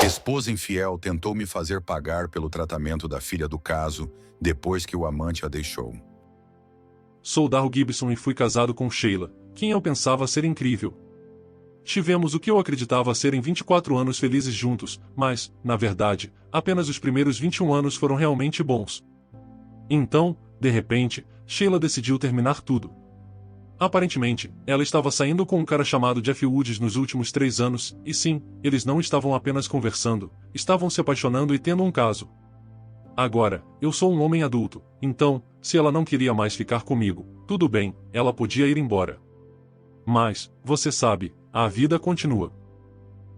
Esposa infiel tentou me fazer pagar pelo tratamento da filha do caso, depois que o amante a deixou. Sou Darryl Gibson e fui casado com Sheila, quem eu pensava ser incrível. Tivemos o que eu acreditava serem 24 anos felizes juntos, mas, na verdade, apenas os primeiros 21 anos foram realmente bons. Então, de repente, Sheila decidiu terminar tudo. Aparentemente, ela estava saindo com um cara chamado Jeff Woods nos últimos 3 anos, e sim, eles não estavam apenas conversando, estavam se apaixonando e tendo um caso. Agora, eu sou um homem adulto, então, se ela não queria mais ficar comigo, tudo bem, ela podia ir embora. Mas, você sabe, a vida continua.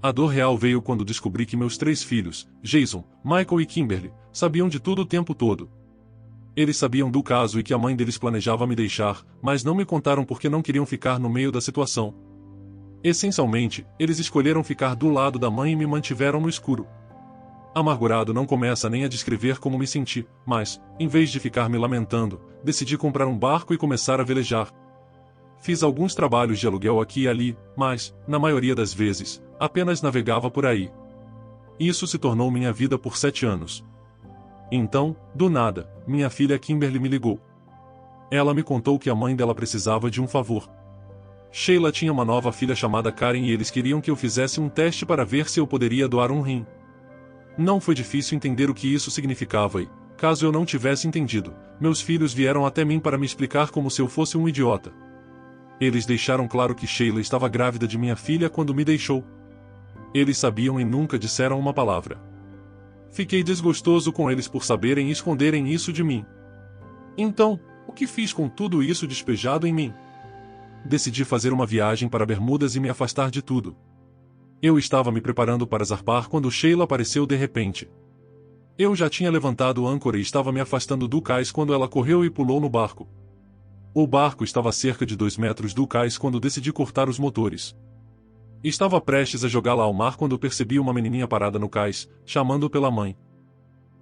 A dor real veio quando descobri que meus 3 filhos, Jason, Michael e Kimberly, sabiam de tudo o tempo todo. Eles sabiam do caso e que a mãe deles planejava me deixar, mas não me contaram porque não queriam ficar no meio da situação. Essencialmente, eles escolheram ficar do lado da mãe e me mantiveram no escuro. Amargurado não começa nem a descrever como me senti, mas, em vez de ficar me lamentando, decidi comprar um barco e começar a velejar. Fiz alguns trabalhos de aluguel aqui e ali, mas, na maioria das vezes, apenas navegava por aí. Isso se tornou minha vida por 7 anos. Então, do nada, minha filha Kimberly me ligou. Ela me contou que a mãe dela precisava de um favor. Sheila tinha uma nova filha chamada Karen e eles queriam que eu fizesse um teste para ver se eu poderia doar um rim. Não foi difícil entender o que isso significava e, caso eu não tivesse entendido, meus filhos vieram até mim para me explicar como se eu fosse um idiota. Eles deixaram claro que Sheila estava grávida de minha filha quando me deixou. Eles sabiam e nunca disseram uma palavra. Fiquei desgostoso com eles por saberem e esconderem isso de mim. Então, o que fiz com tudo isso despejado em mim? Decidi fazer uma viagem para Bermudas e me afastar de tudo. Eu estava me preparando para zarpar quando Sheila apareceu de repente. Eu já tinha levantado o âncora e estava me afastando do cais quando ela correu e pulou no barco. O barco estava a cerca de 2 metros do cais quando decidi cortar os motores. Estava prestes a jogá-la ao mar quando percebi uma menininha parada no cais, chamando pela mãe.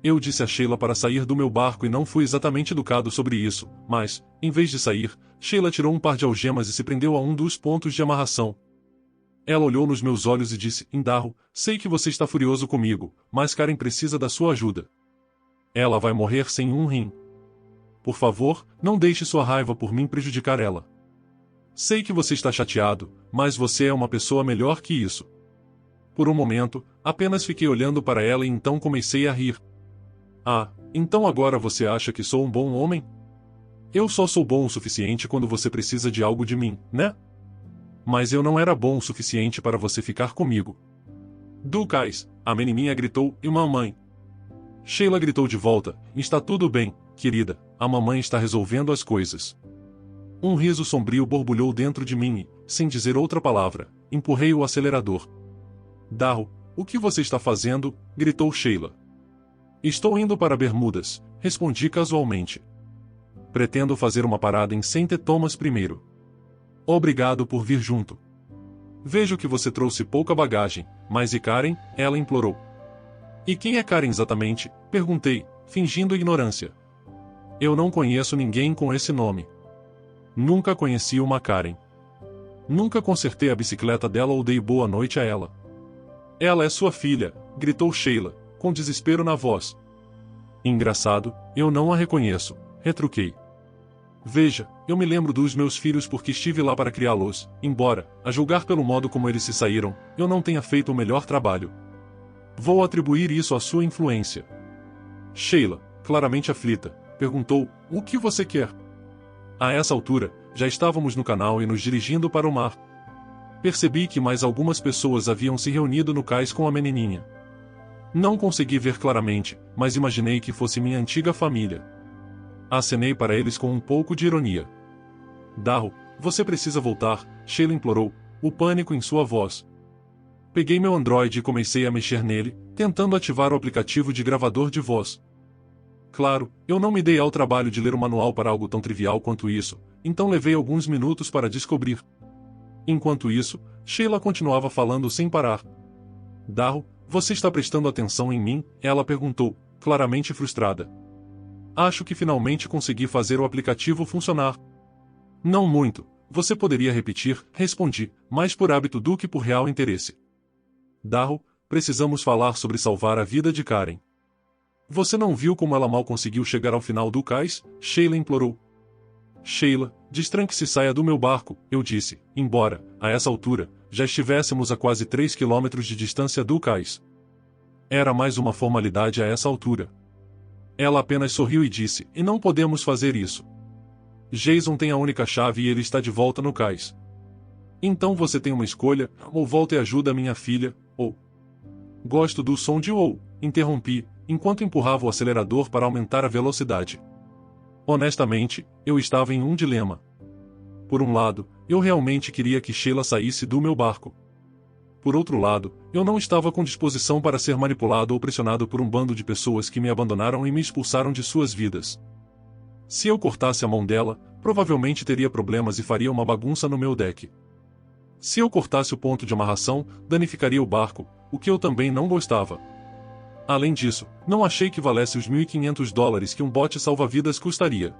Eu disse a Sheila para sair do meu barco e não fui exatamente educado sobre isso, mas, em vez de sair, Sheila tirou um par de algemas e se prendeu a um dos pontos de amarração. Ela olhou nos meus olhos e disse, Darryl, sei que você está furioso comigo, mas Karen precisa da sua ajuda. Ela vai morrer sem um rim. Por favor, não deixe sua raiva por mim prejudicar ela. Sei que você está chateado, mas você é uma pessoa melhor que isso. Por um momento, apenas fiquei olhando para ela e então comecei a rir. Ah, então agora você acha que sou um bom homem? Eu só sou bom o suficiente quando você precisa de algo de mim, né? Mas eu não era bom o suficiente para você ficar comigo. Do cais, a menininha gritou, e mamãe. Sheila gritou de volta, está tudo bem, querida, a mamãe está resolvendo as coisas. Um riso sombrio borbulhou dentro de mim e, sem dizer outra palavra, empurrei o acelerador. Darryl, o que você está fazendo? Gritou Sheila. Estou indo para Bermudas, respondi casualmente. Pretendo fazer uma parada em St. Thomas primeiro. Obrigado por vir junto. Vejo que você trouxe pouca bagagem, mas e Karen? Ela implorou. E quem é Karen exatamente? Perguntei, fingindo ignorância. Eu não conheço ninguém com esse nome. Nunca conheci uma Karen. Nunca consertei a bicicleta dela ou dei boa noite a ela. Ela é sua filha, gritou Sheila, com desespero na voz. Engraçado, eu não a reconheço, retruquei. Veja, eu me lembro dos meus filhos porque estive lá para criá-los, embora, a julgar pelo modo como eles se saíram, eu não tenha feito o melhor trabalho. Vou atribuir isso à sua influência. Sheila, claramente aflita, perguntou, o que você quer? A essa altura, já estávamos no canal e nos dirigindo para o mar. Percebi que mais algumas pessoas haviam se reunido no cais com a menininha. Não consegui ver claramente, mas imaginei que fosse minha antiga família. Acenei para eles com um pouco de ironia. Darryl, você precisa voltar, Sheila implorou, o pânico em sua voz. Peguei meu Android e comecei a mexer nele, tentando ativar o aplicativo de gravador de voz. Claro, eu não me dei ao trabalho de ler o manual para algo tão trivial quanto isso, então levei alguns minutos para descobrir. Enquanto isso, Sheila continuava falando sem parar. Darryl, você está prestando atenção em mim? Ela perguntou, claramente frustrada. Acho que finalmente consegui fazer o aplicativo funcionar. Não muito, você poderia repetir, respondi, mais por hábito do que por real interesse. Darryl, precisamos falar sobre salvar a vida de Karen. Você não viu como ela mal conseguiu chegar ao final do cais? Sheila implorou. Sheila, destranque-se e saia do meu barco, eu disse, embora, a essa altura, já estivéssemos a quase 3 quilômetros de distância do cais. Era mais uma formalidade a essa altura. Ela apenas sorriu e disse, e não podemos fazer isso. Jason tem a única chave e ele está de volta no cais. Então você tem uma escolha, ou volta e ajuda a minha filha, ou... Gosto do som de ou, interrompi, enquanto empurrava o acelerador para aumentar a velocidade. Honestamente, eu estava em um dilema. Por um lado, eu realmente queria que Sheila saísse do meu barco. Por outro lado, eu não estava com disposição para ser manipulado ou pressionado por um bando de pessoas que me abandonaram e me expulsaram de suas vidas. Se eu cortasse a mão dela, provavelmente teria problemas e faria uma bagunça no meu deck. Se eu cortasse o ponto de amarração, danificaria o barco, o que eu também não gostava. Além disso, não achei que valesse os $1.500 que um bote salva-vidas custaria.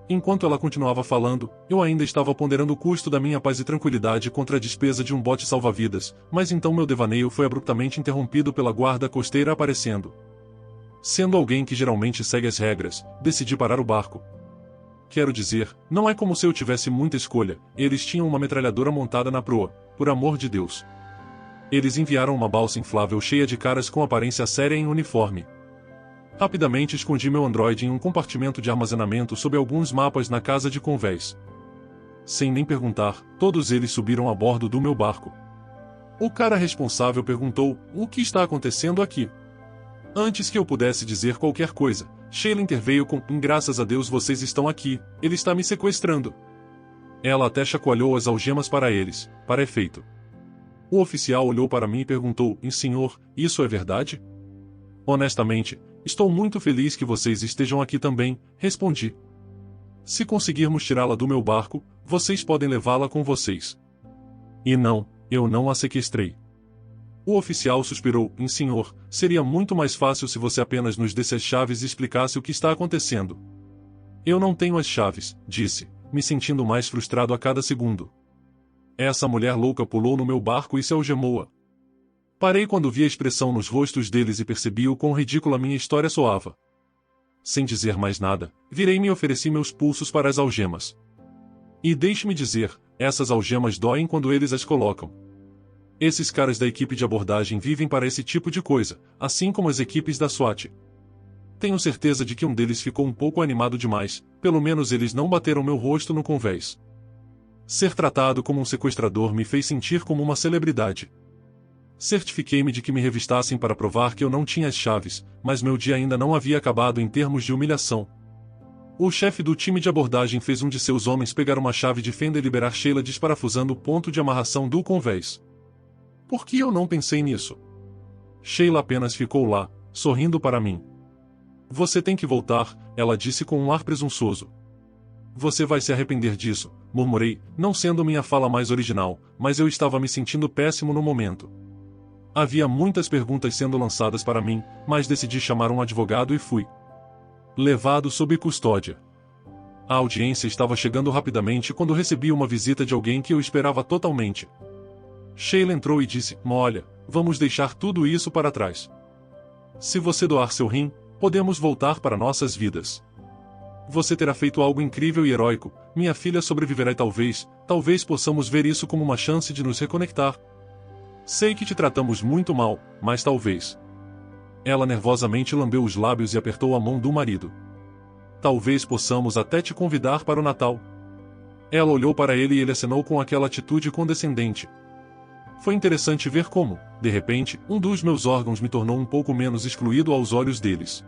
Enquanto ela continuava falando, eu ainda estava ponderando o custo da minha paz e tranquilidade contra a despesa de um bote salva-vidas, mas então meu devaneio foi abruptamente interrompido pela guarda costeira aparecendo. Sendo alguém que geralmente segue as regras, decidi parar o barco. Quero dizer, não é como se eu tivesse muita escolha, eles tinham uma metralhadora montada na proa, por amor de Deus. Eles enviaram uma balsa inflável cheia de caras com aparência séria em uniforme. Rapidamente escondi meu Android em um compartimento de armazenamento sob alguns mapas na casa de convés. Sem nem perguntar, todos eles subiram a bordo do meu barco. O cara responsável perguntou, o que está acontecendo aqui? Antes que eu pudesse dizer qualquer coisa, Sheila interveio com, graças a Deus vocês estão aqui, ele está me sequestrando. Ela até chacoalhou as algemas para eles, para efeito. O oficial olhou para mim e perguntou, senhor, isso é verdade? Honestamente, estou muito feliz que vocês estejam aqui também, respondi. Se conseguirmos tirá-la do meu barco, vocês podem levá-la com vocês. E não, eu não a sequestrei. O oficial suspirou, senhor, seria muito mais fácil se você apenas nos desse as chaves e explicasse o que está acontecendo. Eu não tenho as chaves, disse, me sentindo mais frustrado a cada segundo. Essa mulher louca pulou no meu barco e se algemou-a. Parei quando vi a expressão nos rostos deles e percebi o quão ridícula minha história soava. Sem dizer mais nada, virei-me e ofereci meus pulsos para as algemas. E deixe-me dizer, essas algemas doem quando eles as colocam. Esses caras da equipe de abordagem vivem para esse tipo de coisa, assim como as equipes da SWAT. Tenho certeza de que um deles ficou um pouco animado demais, pelo menos eles não bateram meu rosto no convés. Ser tratado como um sequestrador me fez sentir como uma celebridade. Certifiquei-me de que me revistassem para provar que eu não tinha as chaves, mas meu dia ainda não havia acabado em termos de humilhação. O chefe do time de abordagem fez um de seus homens pegar uma chave de fenda e liberar Sheila desparafusando o ponto de amarração do convés. Por que eu não pensei nisso? Sheila apenas ficou lá, sorrindo para mim. Você tem que voltar, ela disse com um ar presunçoso. Você vai se arrepender disso, murmurei, não sendo minha fala mais original, mas eu estava me sentindo péssimo no momento. Havia muitas perguntas sendo lançadas para mim, mas decidi chamar um advogado e fui levado sob custódia. A audiência estava chegando rapidamente quando recebi uma visita de alguém que eu esperava totalmente. Sheila entrou e disse, olha, vamos deixar tudo isso para trás. Se você doar seu rim, podemos voltar para nossas vidas. Você terá feito algo incrível e heróico, minha filha sobreviverá e talvez possamos ver isso como uma chance de nos reconectar. Sei que te tratamos muito mal, mas talvez. Ela nervosamente lambeu os lábios e apertou a mão do marido. Talvez possamos até te convidar para o Natal. Ela olhou para ele e ele acenou com aquela atitude condescendente. Foi interessante ver como, de repente, um dos meus órgãos me tornou um pouco menos excluído aos olhos deles.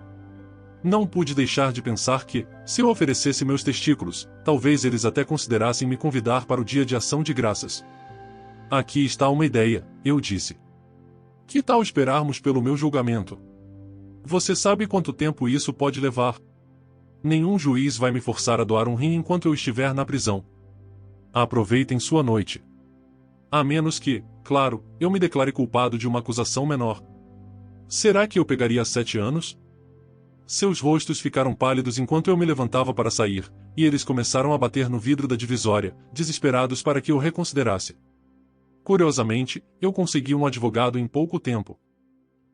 Não pude deixar de pensar que, se eu oferecesse meus testículos, talvez eles até considerassem me convidar para o dia de ação de graças. Aqui está uma ideia, eu disse. Que tal esperarmos pelo meu julgamento? Você sabe quanto tempo isso pode levar? Nenhum juiz vai me forçar a doar um rim enquanto eu estiver na prisão. Aproveitem sua noite. A menos que, claro, eu me declare culpado de uma acusação menor. Será que eu pegaria 7 anos? Seus rostos ficaram pálidos enquanto eu me levantava para sair, e eles começaram a bater no vidro da divisória, desesperados para que eu reconsiderasse. Curiosamente, eu consegui um advogado em pouco tempo.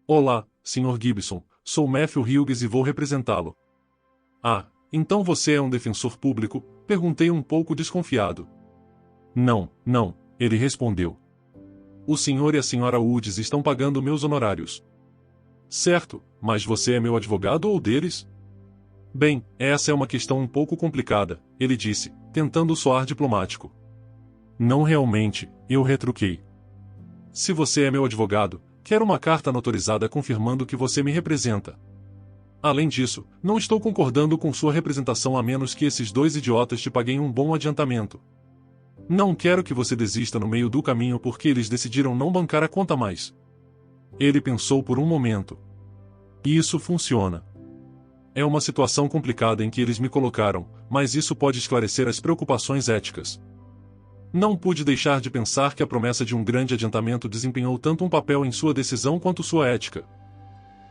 Olá, Sr. Gibson, sou Matthew Hughes e vou representá-lo. Ah, então você é um defensor público? Perguntei um pouco desconfiado. Não, não, ele respondeu. O senhor e a senhora Woods estão pagando meus honorários. Certo, mas você é meu advogado ou deles? Bem, essa é uma questão um pouco complicada, ele disse, tentando soar diplomático. Não realmente, eu retruquei. Se você é meu advogado, quero uma carta notarizada confirmando que você me representa. Além disso, não estou concordando com sua representação a menos que esses dois idiotas te paguem um bom adiantamento. Não quero que você desista no meio do caminho porque eles decidiram não bancar a conta mais. Ele pensou por um momento. Isso funciona. É uma situação complicada em que eles me colocaram, mas isso pode esclarecer as preocupações éticas. Não pude deixar de pensar que a promessa de um grande adiantamento desempenhou tanto um papel em sua decisão quanto sua ética.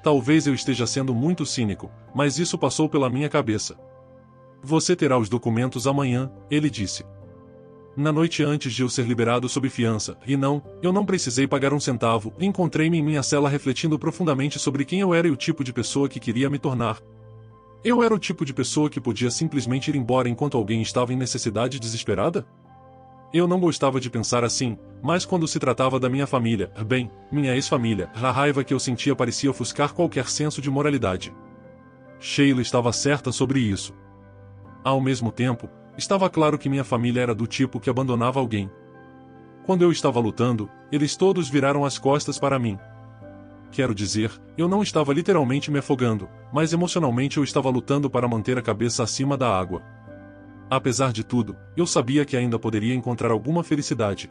Talvez eu esteja sendo muito cínico, mas isso passou pela minha cabeça. Você terá os documentos amanhã, ele disse. Na noite antes de eu ser liberado sob fiança, e não, eu não precisei pagar um centavo, encontrei-me em minha cela refletindo profundamente sobre quem eu era e o tipo de pessoa que queria me tornar. Eu era o tipo de pessoa que podia simplesmente ir embora enquanto alguém estava em necessidade desesperada? Eu não gostava de pensar assim, mas quando se tratava da minha família, bem, minha ex-família, a raiva que eu sentia parecia ofuscar qualquer senso de moralidade. Sheila estava certa sobre isso. Ao mesmo tempo, estava claro que minha família era do tipo que abandonava alguém. Quando eu estava lutando, eles todos viraram as costas para mim. Quero dizer, eu não estava literalmente me afogando, mas emocionalmente eu estava lutando para manter a cabeça acima da água. Apesar de tudo, eu sabia que ainda poderia encontrar alguma felicidade.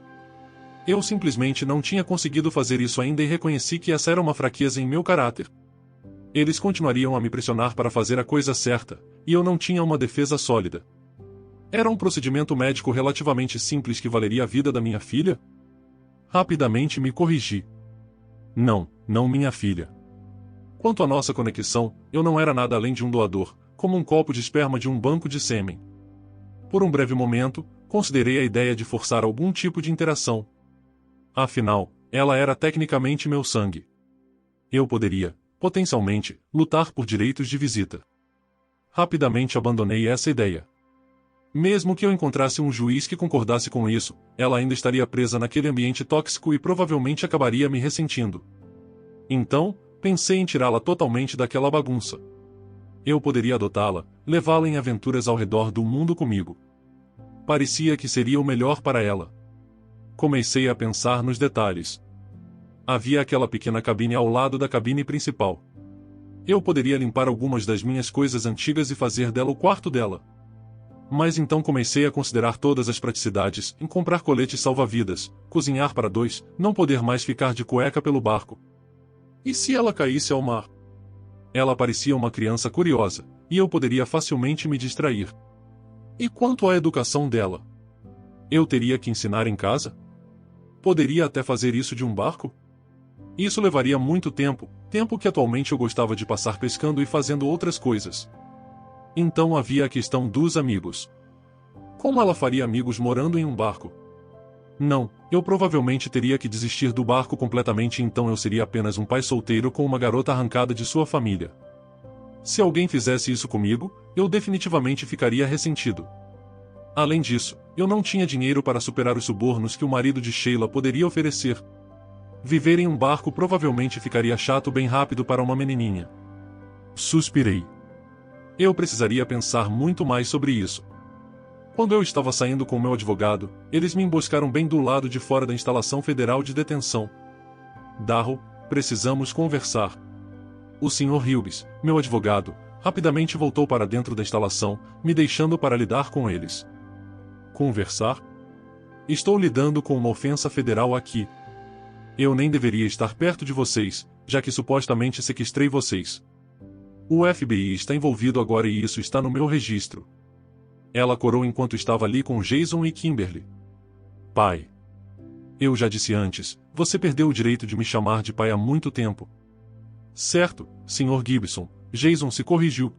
Eu simplesmente não tinha conseguido fazer isso ainda e reconheci que essa era uma fraqueza em meu caráter. Eles continuariam a me pressionar para fazer a coisa certa, e eu não tinha uma defesa sólida. Era um procedimento médico relativamente simples que valeria a vida da minha filha? Rapidamente me corrigi. Não, não minha filha. Quanto à nossa conexão, eu não era nada além de um doador, como um copo de esperma de um banco de sêmen. Por um breve momento, considerei a ideia de forçar algum tipo de interação. Afinal, ela era tecnicamente meu sangue. Eu poderia, potencialmente, lutar por direitos de visita. Rapidamente abandonei essa ideia. Mesmo que eu encontrasse um juiz que concordasse com isso, ela ainda estaria presa naquele ambiente tóxico e provavelmente acabaria me ressentindo. Então, pensei em tirá-la totalmente daquela bagunça. Eu poderia adotá-la, levá-la em aventuras ao redor do mundo comigo. Parecia que seria o melhor para ela. Comecei a pensar nos detalhes. Havia aquela pequena cabine ao lado da cabine principal. Eu poderia limpar algumas das minhas coisas antigas e fazer dela o quarto dela. Mas então comecei a considerar todas as praticidades, em comprar coletes salva-vidas, cozinhar para dois, não poder mais ficar de cueca pelo barco. E se ela caísse ao mar? Ela parecia uma criança curiosa, e eu poderia facilmente me distrair. E quanto à educação dela? Eu teria que ensinar em casa? Poderia até fazer isso de um barco? Isso levaria muito tempo, tempo que atualmente eu gostava de passar pescando e fazendo outras coisas. Então havia a questão dos amigos. Como ela faria amigos morando em um barco? Não, eu provavelmente teria que desistir do barco completamente e então eu seria apenas um pai solteiro com uma garota arrancada de sua família. Se alguém fizesse isso comigo, eu definitivamente ficaria ressentido. Além disso, eu não tinha dinheiro para superar os subornos que o marido de Sheila poderia oferecer. Viver em um barco provavelmente ficaria chato bem rápido para uma menininha. Suspirei. Eu precisaria pensar muito mais sobre isso. Quando eu estava saindo com meu advogado, eles me emboscaram bem do lado de fora da instalação federal de detenção. Darrow, precisamos conversar. O Sr. Hughes, meu advogado, rapidamente voltou para dentro da instalação, me deixando para lidar com eles. Conversar? Estou lidando com uma ofensa federal aqui. Eu nem deveria estar perto de vocês, já que supostamente sequestrei vocês. O FBI está envolvido agora e isso está no meu registro. Ela corou enquanto estava ali com Jason e Kimberly. Pai. Eu já disse antes, você perdeu o direito de me chamar de pai há muito tempo. Certo, Sr. Gibson, Jason se corrigiu.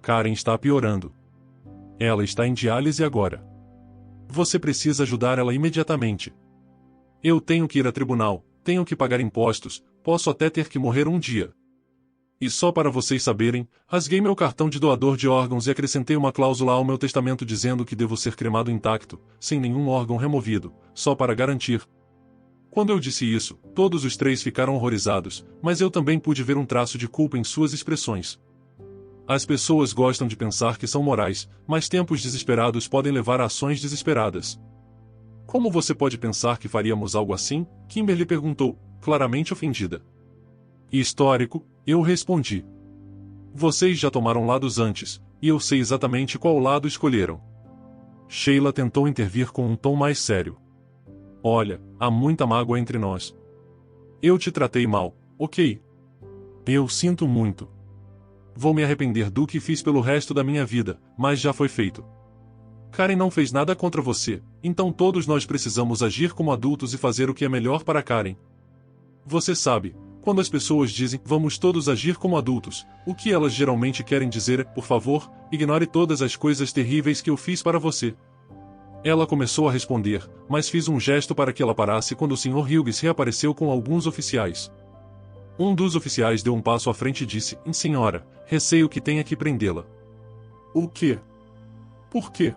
Karen está piorando. Ela está em diálise agora. Você precisa ajudar ela imediatamente. Eu tenho que ir a tribunal, tenho que pagar impostos, posso até ter que morrer um dia. E só para vocês saberem, rasguei meu cartão de doador de órgãos e acrescentei uma cláusula ao meu testamento dizendo que devo ser cremado intacto, sem nenhum órgão removido, só para garantir. Quando eu disse isso, todos os três ficaram horrorizados, mas eu também pude ver um traço de culpa em suas expressões. As pessoas gostam de pensar que são morais, mas tempos desesperados podem levar a ações desesperadas. Como você pode pensar que faríamos algo assim? Kimberly perguntou, claramente ofendida. Histórico, eu respondi. Vocês já tomaram lados antes, e eu sei exatamente qual lado escolheram. Sheila tentou intervir com um tom mais sério. Olha, há muita mágoa entre nós. Eu te tratei mal, ok? Eu sinto muito. Vou me arrepender do que fiz pelo resto da minha vida, mas já foi feito. Karen não fez nada contra você, então todos nós precisamos agir como adultos e fazer o que é melhor para Karen. Você sabe, quando as pessoas dizem, vamos todos agir como adultos, o que elas geralmente querem dizer é, por favor, ignore todas as coisas terríveis que eu fiz para você. Ela começou a responder, mas fiz um gesto para que ela parasse quando o Sr. Hughes reapareceu com alguns oficiais. Um dos oficiais deu um passo à frente e disse, senhora, receio que tenha que prendê-la. O quê? Por quê?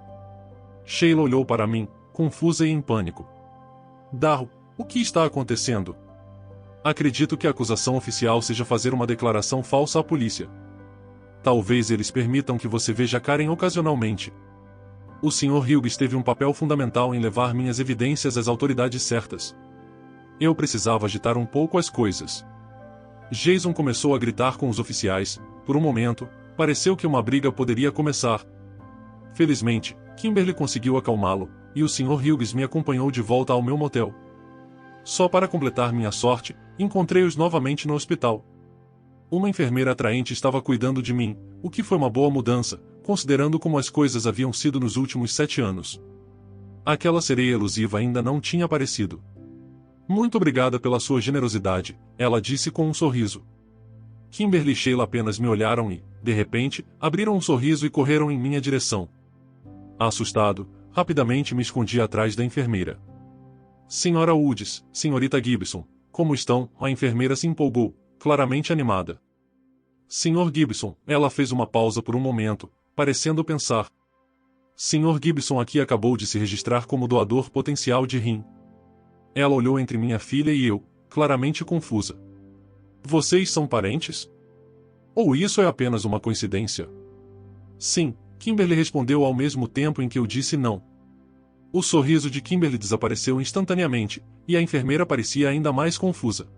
Sheila olhou para mim, confusa e em pânico. Darryl, o que está acontecendo? Acredito que a acusação oficial seja fazer uma declaração falsa à polícia. Talvez eles permitam que você veja Karen ocasionalmente. O Sr. Hughes teve um papel fundamental em levar minhas evidências às autoridades certas. Eu precisava agitar um pouco as coisas. Jason começou a gritar com os oficiais. Por um momento, pareceu que uma briga poderia começar. Felizmente, Kimberly conseguiu acalmá-lo, e o Sr. Hughes me acompanhou de volta ao meu motel. Só para completar minha sorte, encontrei-os novamente no hospital. Uma enfermeira atraente estava cuidando de mim, o que foi uma boa mudança, considerando como as coisas haviam sido nos últimos 7 anos. Aquela sereia elusiva ainda não tinha aparecido. Muito obrigada pela sua generosidade, ela disse com um sorriso. Kimberly e Sheila apenas me olharam e, de repente, abriram um sorriso e correram em minha direção. Assustado, rapidamente me escondi atrás da enfermeira. Senhora Woods, senhorita Gibson, como estão? A enfermeira se empolgou, claramente animada. Sr. Gibson, ela fez uma pausa por um momento, parecendo pensar. Sr. Gibson aqui acabou de se registrar como doador potencial de rim. Ela olhou entre minha filha e eu, claramente confusa. Vocês são parentes? Ou isso é apenas uma coincidência? Sim, Kimberly respondeu ao mesmo tempo em que eu disse não. O sorriso de Kimberly desapareceu instantaneamente, e a enfermeira parecia ainda mais confusa.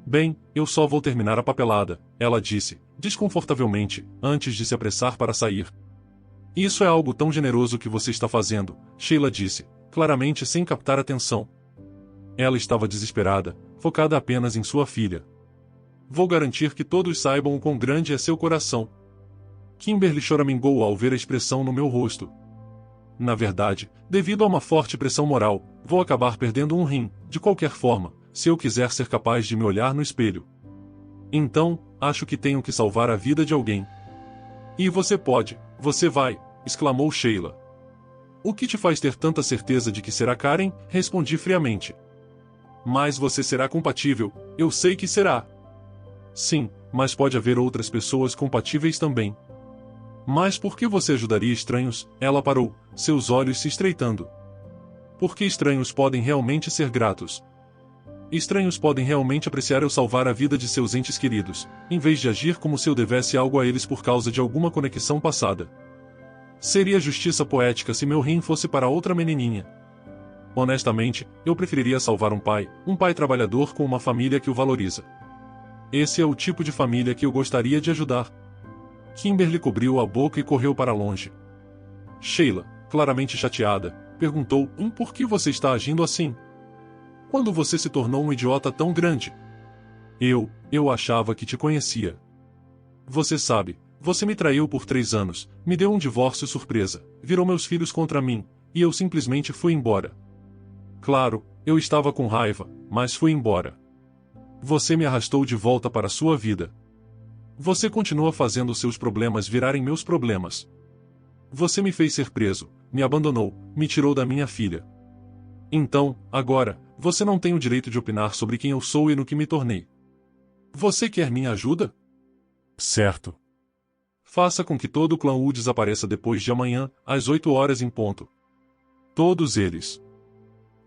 Bem, eu só vou terminar a papelada, ela disse, desconfortavelmente, antes de se apressar para sair. Isso é algo tão generoso que você está fazendo, Sheila disse, claramente sem captar atenção. Ela estava desesperada, focada apenas em sua filha. Vou garantir que todos saibam o quão grande é seu coração. Kimberly choramingou ao ver a expressão no meu rosto. Na verdade, devido a uma forte pressão moral, vou acabar perdendo um rim, de qualquer forma, se eu quiser ser capaz de me olhar no espelho. Então, acho que tenho que salvar a vida de alguém. E você pode, você vai, exclamou Sheila. O que te faz ter tanta certeza de que será Karen? Respondi friamente. Mas você será compatível, eu sei que será. Sim, mas pode haver outras pessoas compatíveis também. Mas por que você ajudaria estranhos? Ela parou, seus olhos se estreitando. Porque estranhos podem realmente ser gratos. Estranhos podem realmente apreciar eu salvar a vida de seus entes queridos, em vez de agir como se eu devesse algo a eles por causa de alguma conexão passada. Seria justiça poética se meu rim fosse para outra menininha. Honestamente, eu preferiria salvar um pai trabalhador com uma família que o valoriza. Esse é o tipo de família que eu gostaria de ajudar. Kimberly cobriu a boca e correu para longe. Sheila, claramente chateada, perguntou, por que você está agindo assim? Quando você se tornou um idiota tão grande? Eu achava que te conhecia. Você sabe, você me traiu por 3 anos, me deu um divórcio surpresa, virou meus filhos contra mim, e eu simplesmente fui embora. Claro, eu estava com raiva, mas fui embora. Você me arrastou de volta para sua vida. Você continua fazendo seus problemas virarem meus problemas. Você me fez ser preso, me abandonou, me tirou da minha filha. Então, agora, você não tem o direito de opinar sobre quem eu sou e no que me tornei. Você quer minha ajuda? Certo. Faça com que todo o clã Wu desapareça depois de amanhã, às 8 horas em ponto. Todos eles.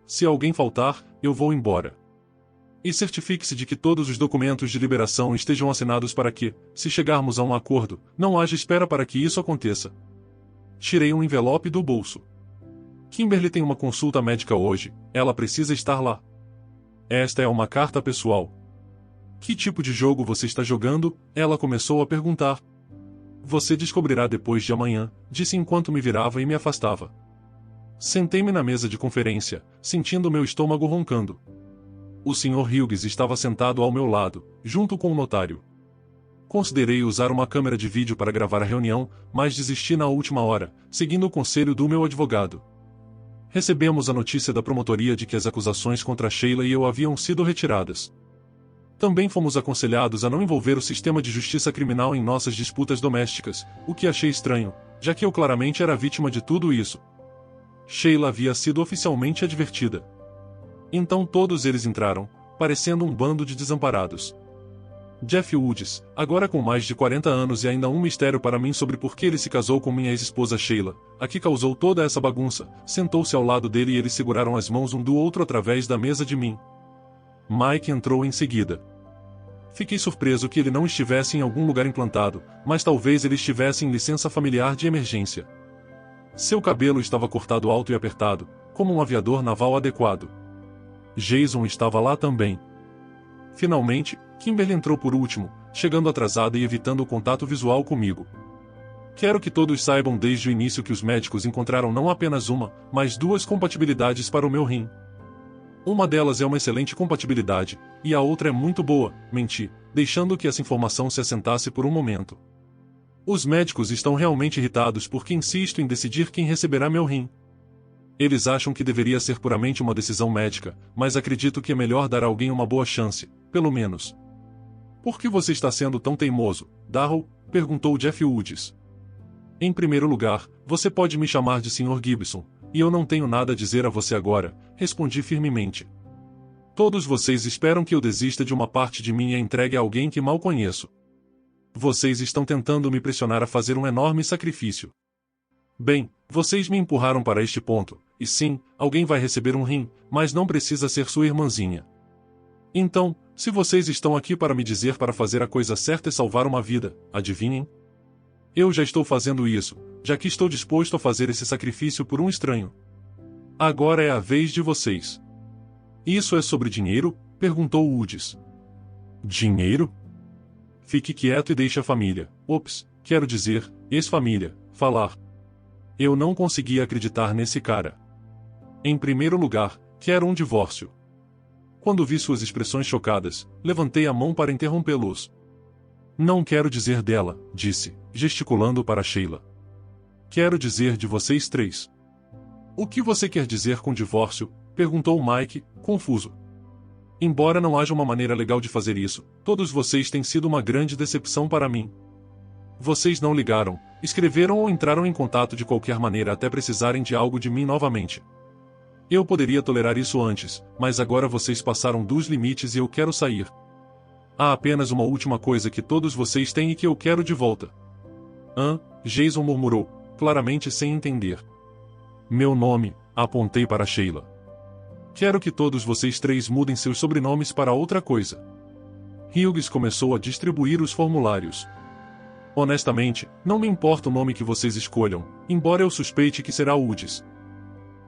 Se alguém faltar, eu vou embora. E certifique-se de que todos os documentos de liberação estejam assinados para que, se chegarmos a um acordo, não haja espera para que isso aconteça. Tirei um envelope do bolso. Kimberly tem uma consulta médica hoje, ela precisa estar lá. Esta é uma carta pessoal. Que tipo de jogo você está jogando? Ela começou a perguntar. Você descobrirá depois de amanhã, disse enquanto me virava e me afastava. Sentei-me na mesa de conferência, sentindo meu estômago roncando. O Sr. Hughes estava sentado ao meu lado, junto com o notário. Considerei usar uma câmera de vídeo para gravar a reunião, mas desisti na última hora, seguindo o conselho do meu advogado. Recebemos a notícia da promotoria de que as acusações contra Sheila e eu haviam sido retiradas. Também fomos aconselhados a não envolver o sistema de justiça criminal em nossas disputas domésticas, o que achei estranho, já que eu claramente era vítima de tudo isso. Sheila havia sido oficialmente advertida. Então todos eles entraram, parecendo um bando de desamparados. Jeff Woods, agora com mais de 40 anos e ainda um mistério para mim sobre por que ele se casou com minha ex-esposa Sheila, a que causou toda essa bagunça, sentou-se ao lado dele e eles seguraram as mãos um do outro através da mesa de mim. Mike entrou em seguida. Fiquei surpreso que ele não estivesse em algum lugar implantado, mas talvez ele estivesse em licença familiar de emergência. Seu cabelo estava cortado alto e apertado, como um aviador naval adequado. Jason estava lá também. Finalmente, Kimberly entrou por último, chegando atrasada e evitando o contato visual comigo. Quero que todos saibam desde o início que os médicos encontraram não apenas uma, mas duas compatibilidades para o meu rim. Uma delas é uma excelente compatibilidade, e a outra é muito boa, menti, deixando que essa informação se assentasse por um momento. Os médicos estão realmente irritados porque insisto em decidir quem receberá meu rim. Eles acham que deveria ser puramente uma decisão médica, mas acredito que é melhor dar a alguém uma boa chance, pelo menos. Por que você está sendo tão teimoso, Darrow? Perguntou Jeff Woods. Em primeiro lugar, você pode me chamar de Sr. Gibson, e eu não tenho nada a dizer a você agora, respondi firmemente. Todos vocês esperam que eu desista de uma parte de mim e a entregue a alguém que mal conheço. Vocês estão tentando me pressionar a fazer um enorme sacrifício. Bem, vocês me empurraram para este ponto, e sim, alguém vai receber um rim, mas não precisa ser sua irmãzinha. Então, se vocês estão aqui para me dizer para fazer a coisa certa e salvar uma vida, adivinhem? Eu já estou fazendo isso, já que estou disposto a fazer esse sacrifício por um estranho. Agora é a vez de vocês. Isso é sobre dinheiro? Perguntou Woods. Dinheiro? Fique quieto e deixe a família, quero dizer, ex-família, falar. Eu não conseguia acreditar nesse cara. Em primeiro lugar, quero um divórcio. Quando vi suas expressões chocadas, levantei a mão para interrompê-los. Não quero dizer dela, disse, gesticulando para Sheila. Quero dizer de vocês três. O que você quer dizer com divórcio? Perguntou Mike, confuso. Embora não haja uma maneira legal de fazer isso, todos vocês têm sido uma grande decepção para mim. Vocês não ligaram, escreveram ou entraram em contato de qualquer maneira até precisarem de algo de mim novamente. Eu poderia tolerar isso antes, mas agora vocês passaram dos limites e eu quero sair. Há apenas uma última coisa que todos vocês têm e que eu quero de volta. Jason murmurou, claramente sem entender. Meu nome, apontei para Sheila. Quero que todos vocês três mudem seus sobrenomes para outra coisa. Hughes começou a distribuir os formulários. Honestamente, não me importa o nome que vocês escolham, embora eu suspeite que será Woods.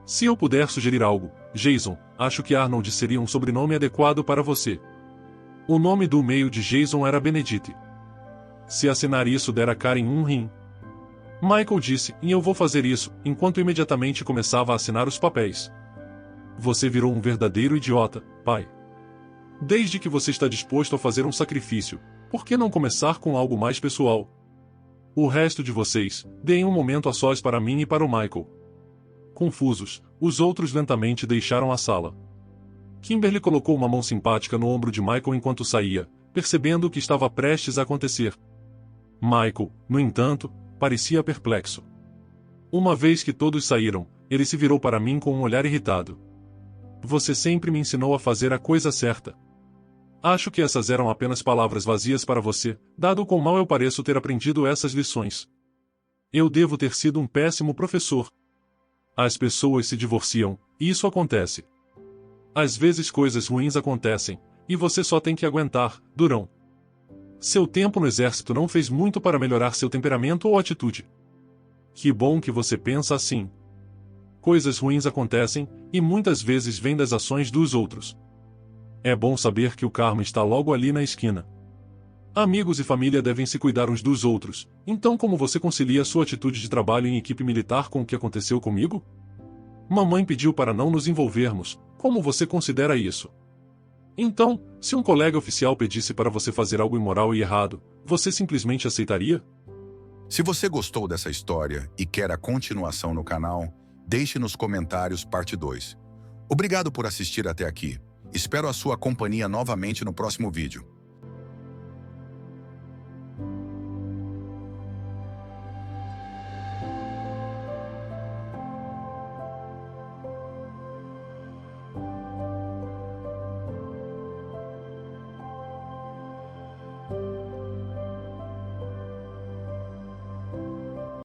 Se eu puder sugerir algo, Jason, acho que Arnold seria um sobrenome adequado para você. O nome do meio de Jason era Benedict. Se assinar isso der a Karen um rim. Michael disse, e eu vou fazer isso, enquanto imediatamente começava a assinar os papéis. Você virou um verdadeiro idiota, pai. Desde que você está disposto a fazer um sacrifício, por que não começar com algo mais pessoal? O resto de vocês, deem um momento a sós para mim e para o Michael. Confusos, os outros lentamente deixaram a sala. Kimberly colocou uma mão simpática no ombro de Michael enquanto saía, percebendo o que estava prestes a acontecer. Michael, no entanto, parecia perplexo. Uma vez que todos saíram, ele se virou para mim com um olhar irritado. Você sempre me ensinou a fazer a coisa certa. Acho que essas eram apenas palavras vazias para você, dado o quão mal eu pareço ter aprendido essas lições. Eu devo ter sido um péssimo professor. As pessoas se divorciam, e isso acontece. Às vezes coisas ruins acontecem, e você só tem que aguentar, Durão. Seu tempo no exército não fez muito para melhorar seu temperamento ou atitude. Que bom que você pensa assim. Coisas ruins acontecem, e muitas vezes vêm das ações dos outros. É bom saber que o karma está logo ali na esquina. Amigos e família devem se cuidar uns dos outros, então como você concilia sua atitude de trabalho em equipe militar com o que aconteceu comigo? Mamãe pediu para não nos envolvermos, como você considera isso? Então, se um colega oficial pedisse para você fazer algo imoral e errado, você simplesmente aceitaria? Se você gostou dessa história e quer a continuação no canal, deixe nos comentários parte 2. Obrigado por assistir até aqui. Espero a sua companhia novamente no próximo vídeo.